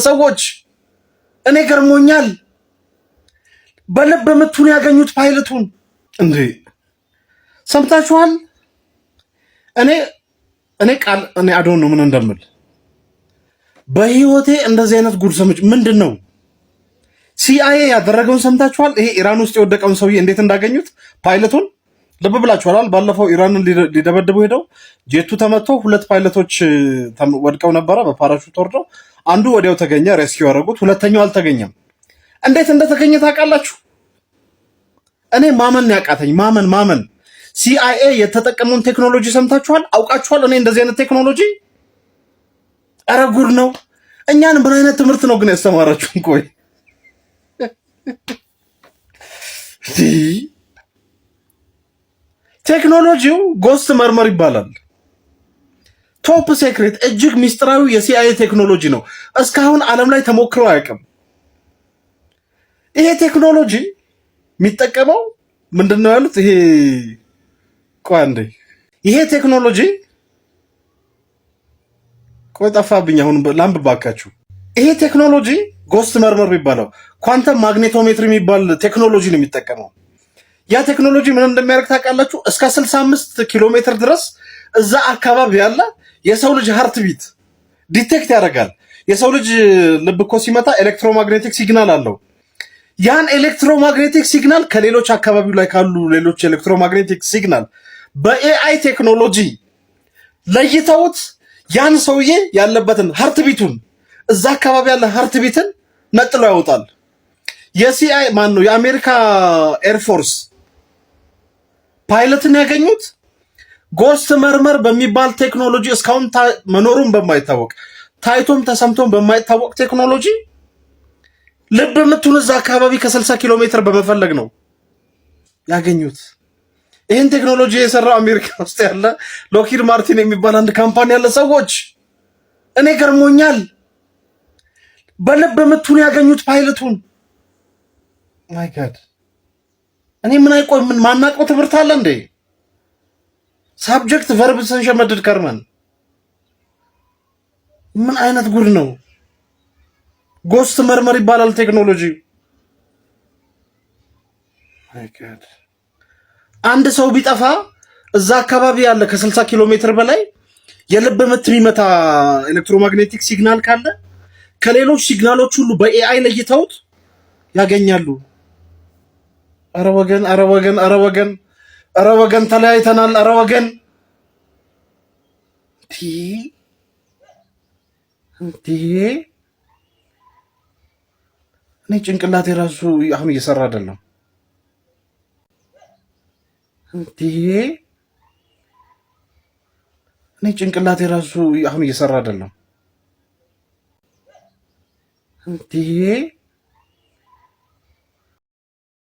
ሰዎች እኔ ገርሞኛል። በልብ ምቱን ያገኙት ፓይለቱን እንዴ ሰምታችኋል? እኔ ቃል አዶን ነው ምን እንደምል በህይወቴ እንደዚህ አይነት ጉድ ሰምቼ ምንድነው ሲአይኤ ያደረገውን ሰምታችኋል? ይሄ ኢራን ውስጥ የወደቀውን ሰውዬ እንዴት እንዳገኙት ፓይለቱን ልብ ብላችኋል? ባለፈው ኢራንን ሊደበድቡ ሄደው ጄቱ ተመቶ ሁለት ፓይለቶች ወድቀው ነበረ በፓራሹት ወርደው አንዱ ወዲያው ተገኘ፣ ሬስኪው ያደረጉት፣ ሁለተኛው አልተገኘም። እንዴት እንደተገኘ ታውቃላችሁ? እኔ ማመን ያቃተኝ ማመን ሲአይኤ የተጠቀመውን ቴክኖሎጂ ሰምታችኋል? አውቃችኋል? እኔ እንደዚህ አይነት ቴክኖሎጂ ኧረ ጉድ ነው። እኛን ምን አይነት ትምህርት ነው ግን ያስተማራችሁን? ቆይ ቴክኖሎጂው ጎስት መርመር ይባላል። ቶፕ ሴክሬት እጅግ ሚስጥራዊ የሲአይኤ ቴክኖሎጂ ነው። እስካሁን ዓለም ላይ ተሞክሮ አያውቅም። ይሄ ቴክኖሎጂ የሚጠቀመው ምንድነው ያሉት? ይሄ ቴክኖሎጂ ቆይ ጠፋብኝ፣ አሁን ላንብባካችሁ። ይሄ ቴክኖሎጂ ጎስት መርመር የሚባለው ኳንተም ማግኔቶሜትሪ የሚባል ቴክኖሎጂ ነው የሚጠቀመው። ያ ቴክኖሎጂ ምን እንደሚያደርግ ታውቃላችሁ? እስከ 65 ኪሎ ሜትር ድረስ እዛ አካባቢ ያለ የሰው ልጅ ሃርት ቢት ዲቴክት ያደርጋል። የሰው ልጅ ልብ እኮ ሲመታ ኤሌክትሮማግኔቲክ ሲግናል አለው። ያን ኤሌክትሮማግኔቲክ ሲግናል ከሌሎች አካባቢው ላይ ካሉ ሌሎች ኤሌክትሮማግኔቲክ ሲግናል በኤአይ ቴክኖሎጂ ለይተውት ያን ሰውዬ ያለበትን ሃርት ቢቱን እዛ አካባቢ ያለ ሃርት ቢትን ነጥሎ ያወጣል። የሲአይ ማን ነው የአሜሪካ ኤርፎርስ ፓይለትን ያገኙት ጎስት መርመር በሚባል ቴክኖሎጂ እስካሁን መኖሩን በማይታወቅ ታይቶም ተሰምቶም በማይታወቅ ቴክኖሎጂ ልብ ምቱን እዛ አካባቢ ከ60 ኪሎ ሜትር በመፈለግ ነው ያገኙት። ይህን ቴክኖሎጂ የሰራው አሜሪካ ውስጥ ያለ ሎኪድ ማርቲን የሚባል አንድ ካምፓኒ ያለ ሰዎች እኔ ገርሞኛል። በልብ ምቱን ያገኙት ፓይለቱን ማይ ጋድ እኔ ምን ማናውቀው ትምህርት አለ እንዴ? ሳብጀክት ቨርብ ስንሸመድድ ከርመን ምን አይነት ጉድ ነው? ጎስት መርመር ይባላል ቴክኖሎጂ። ማይ ጋድ አንድ ሰው ቢጠፋ እዛ አካባቢ ያለ ከ60 ኪሎ ሜትር በላይ የልብ ምት የሚመታ ኤሌክትሮማግኔቲክ ሲግናል ካለ ከሌሎች ሲግናሎች ሁሉ በኤአይ ለይተውት ያገኛሉ። ኧረ ወገን ተለያይተናል። ኧረ ወገን እኔ ጭንቅላቴ ራሱ አሁን እየሰራ አይደለም። እኔ ጭንቅላቴ ራሱ አሁን እየሰራ አይደለም።